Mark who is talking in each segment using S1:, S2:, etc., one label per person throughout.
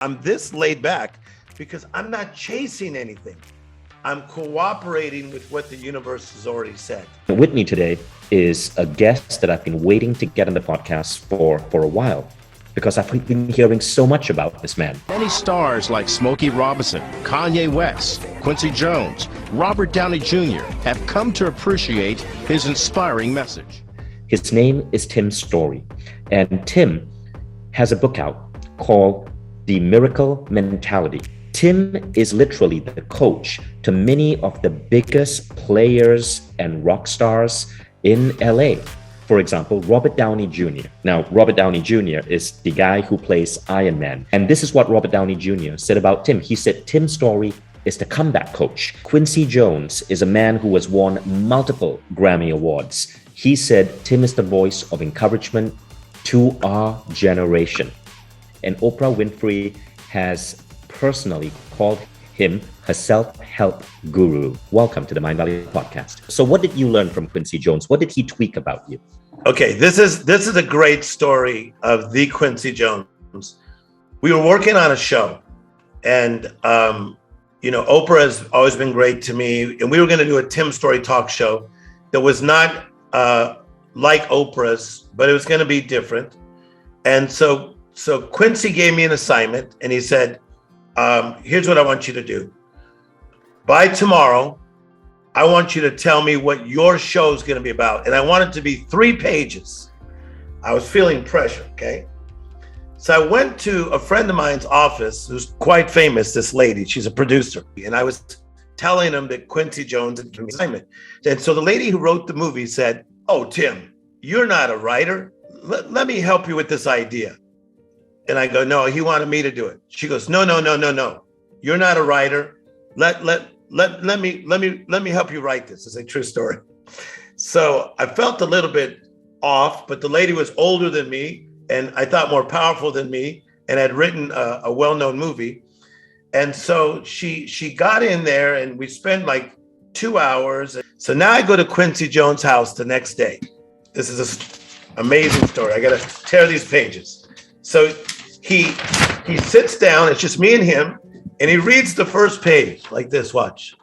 S1: I'm this laid back because I'm not chasing anything. I'm cooperating with what the universe has already said.
S2: With me today is a guest that I've been waiting to get on the podcast for a while, because I've been hearing so much about this man.
S3: Many stars like Smokey Robinson, Kanye West, Quincy Jones, Robert Downey Jr. have come to appreciate his inspiring message.
S2: His name is Tim Storey, and Tim has a book out called The Miracle Mentality. Tim is literally the coach to many of the biggest players and rock stars in LA. For example, Robert Downey Jr. Now, Robert Downey Jr. is the guy who plays Iron Man. And this is what Robert Downey Jr. said about Tim. He said, Tim Storey is the comeback coach. Quincy Jones is a man who has won multiple Grammy Awards. He said, Tim is the voice of encouragement to our generation. And Oprah Winfrey has personally called him her self-help guru. Welcome to the Mind Valley podcast. So what did you learn from Quincy Jones? What did he tweak about you?
S1: Okay, this is a great story of the Quincy Jones. We were working on a show, and Oprah has always been great to me, and we were going to do a Tim Storey talk show that was not like Oprah's, but it was going to be different. And so Quincy gave me an assignment, and he said, here's what I want you to do. By tomorrow, I want you to tell me what your show is going to be about. And I want it to be 3 pages. I was feeling pressure, okay? So I went to a friend of mine's office who's quite famous, this lady. She's a producer. And I was telling him that Quincy Jones had given me an assignment. And so the lady who wrote the movie said, oh, Tim, you're not a writer. Let me help you with this idea. And I go, no, he wanted me to do it. She goes, no. You're not a writer. Let me help you write this. It's a true story. So I felt a little bit off, but the lady was older than me and I thought more powerful than me and had written a well-known movie. And so she got in there and we spent like 2 hours. So now I go to Quincy Jones' house the next day. This is an amazing story. I got to tear these pages. So he sits down, it's just me and him, and he reads the first page like this, watch.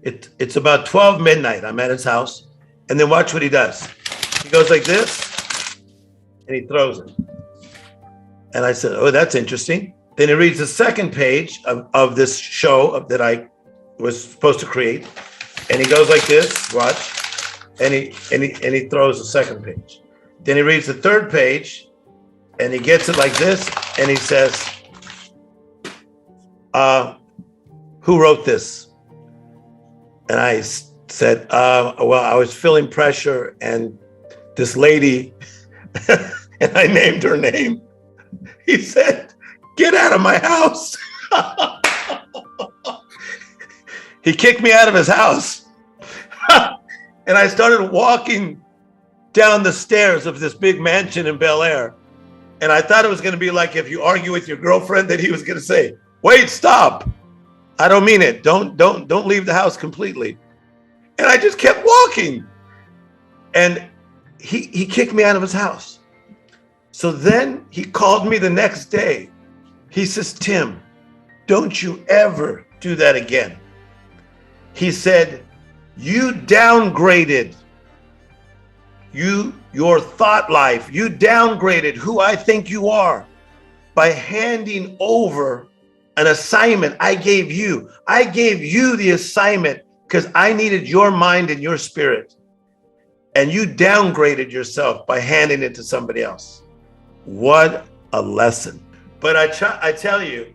S1: It's about 12 midnight, I'm at his house, and then watch what he does. He goes like this, and he throws it. And I said, oh, that's interesting. Then he reads the second page of this show that I was supposed to create, and he goes like this, watch, and he throws the second page. Then he reads the third page, and he gets it like this, and he says, who wrote this? And I said, well, I was feeling pressure, and this lady, and I named her name. He said, get out of my house. He kicked me out of his house. And I started walking down the stairs of this big mansion in Bel Air. And I thought it was going to be like if you argue with your girlfriend, that he was going to say, wait, stop. I don't mean it. Don't leave the house completely. And I just kept walking. And he kicked me out of his house. So then he called me the next day. He says, Tim, don't you ever do that again. He said, you downgraded your thought life. You downgraded who I think you are by handing over an assignment I gave you. I gave you the assignment because I needed your mind and your spirit. And you downgraded yourself by handing it to somebody else. What a lesson. But I tell you,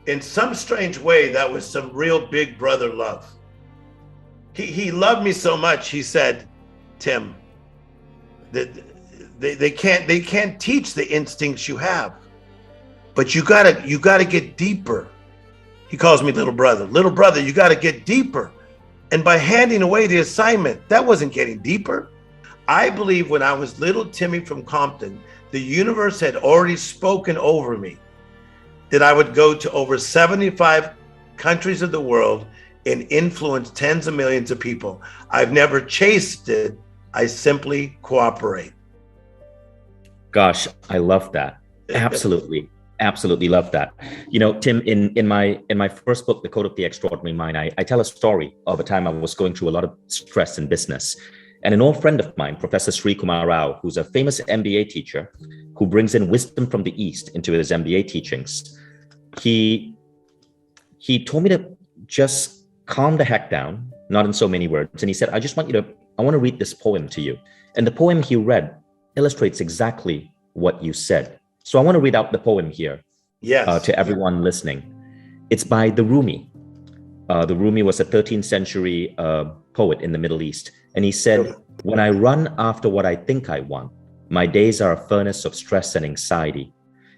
S1: in some strange way, that was some real big brother love. He loved me so much. He said, Tim, they can't teach the instincts you have, but you gotta get deeper. He calls me little brother. Little brother, you gotta get deeper. And by handing away the assignment, that wasn't getting deeper. I believe when I was little Timmy from Compton, the universe had already spoken over me that I would go to over 75 countries of the world and influence tens of millions of people. I've never chased it. I simply cooperate.
S2: Gosh, I love that. Absolutely. Absolutely love that. You know, Tim, in my first book, The Code of the Extraordinary Mind, I tell a story of a time I was going through a lot of stress in business. And an old friend of mine, Professor Sri Kumar Rao, who's a famous MBA teacher who brings in wisdom from the East into his MBA teachings, he told me to just calm the heck down, not in so many words. And he said, I want to read this poem to you. And the poem he read illustrates exactly what you said. So I want to read out the poem here to everyone listening. It's by the Rumi. The Rumi was a 13th century poet in the Middle East. And he said, when I run after what I think I want, my days are a furnace of stress and anxiety.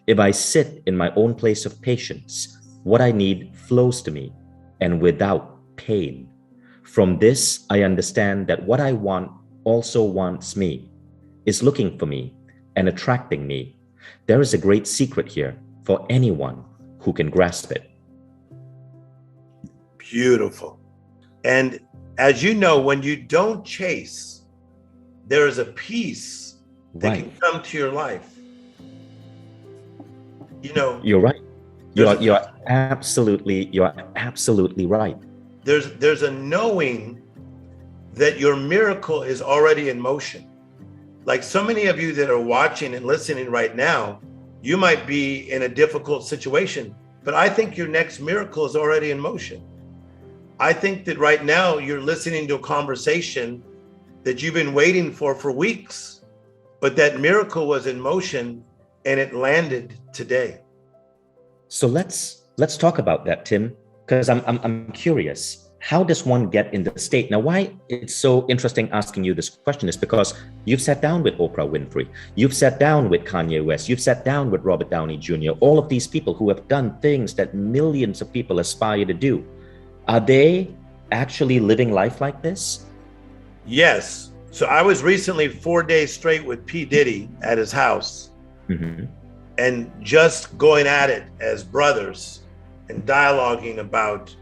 S2: If I sit in my own place of patience, what I need flows to me and without pain. From this, I understand that what I want also wants me, is looking for me and attracting me. There is a great secret here for anyone who can grasp it.
S1: Beautiful. And as you know, when you don't chase, there is a peace that can come to your life. You know,
S2: you're right. You're absolutely right.
S1: There's a knowing that your miracle is already in motion. Like so many of you that are watching and listening right now, you might be in a difficult situation, but I think your next miracle is already in motion. I think that right now you're listening to a conversation that you've been waiting for weeks, but that miracle was in motion and it landed today.
S2: So let's talk about that, Tim, because I'm curious. How does one get in the state? Now, why it's so interesting asking you this question is because you've sat down with Oprah Winfrey, you've sat down with Kanye West, you've sat down with Robert Downey Jr., all of these people who have done things that millions of people aspire to do. Are they actually living life like this?
S1: Yes. So I was recently 4 days straight with P. Diddy at his house and just going at it as brothers and dialoguing about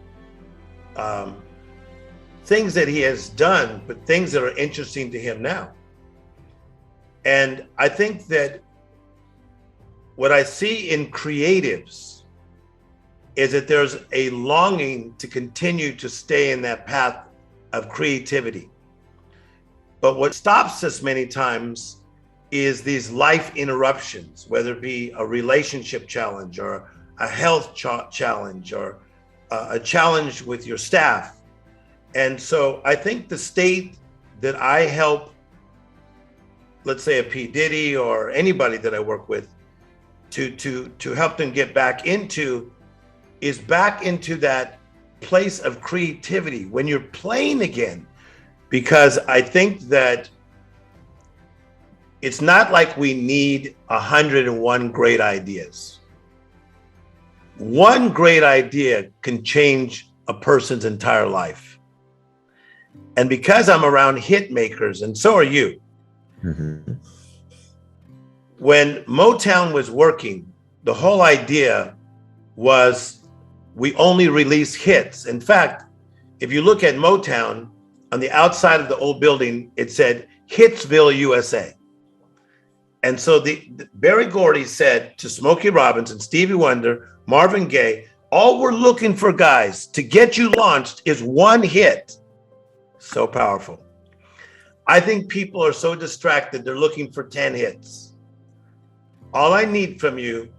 S1: things that he has done, but things that are interesting to him now. And I think that what I see in creatives is that there's a longing to continue to stay in that path of creativity. But what stops us many times is these life interruptions, whether it be a relationship challenge or a health challenge or a challenge with your staff. And so I think the state that I help, let's say a P. Diddy or anybody that I work with, to help them get back into is back into that place of creativity when you're playing again. Because I think that it's not like we need 101 great ideas. One great idea can change a person's entire life. And because I'm around hit makers, and so are you, when Motown was working, the whole idea was we only release hits. In fact, if you look at Motown, on the outside of the old building, it said Hitsville, USA. And so Berry Gordy said to Smokey Robinson, Stevie Wonder, Marvin Gaye, all we're looking for, guys, to get you launched is one hit. So powerful. I think people are so distracted, they're looking for 10 hits. All I need from you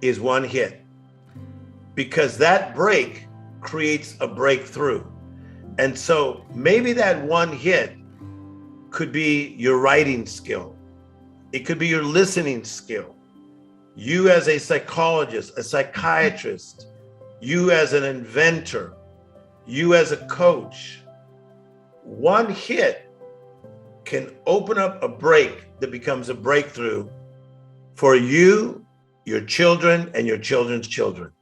S1: is one hit, because that break creates a breakthrough. And so maybe that one hit could be your writing skill. It could be your listening skill. You as a psychologist, a psychiatrist, you as an inventor, you as a coach. One hit can open up a break that becomes a breakthrough for you, your children, and your children's children.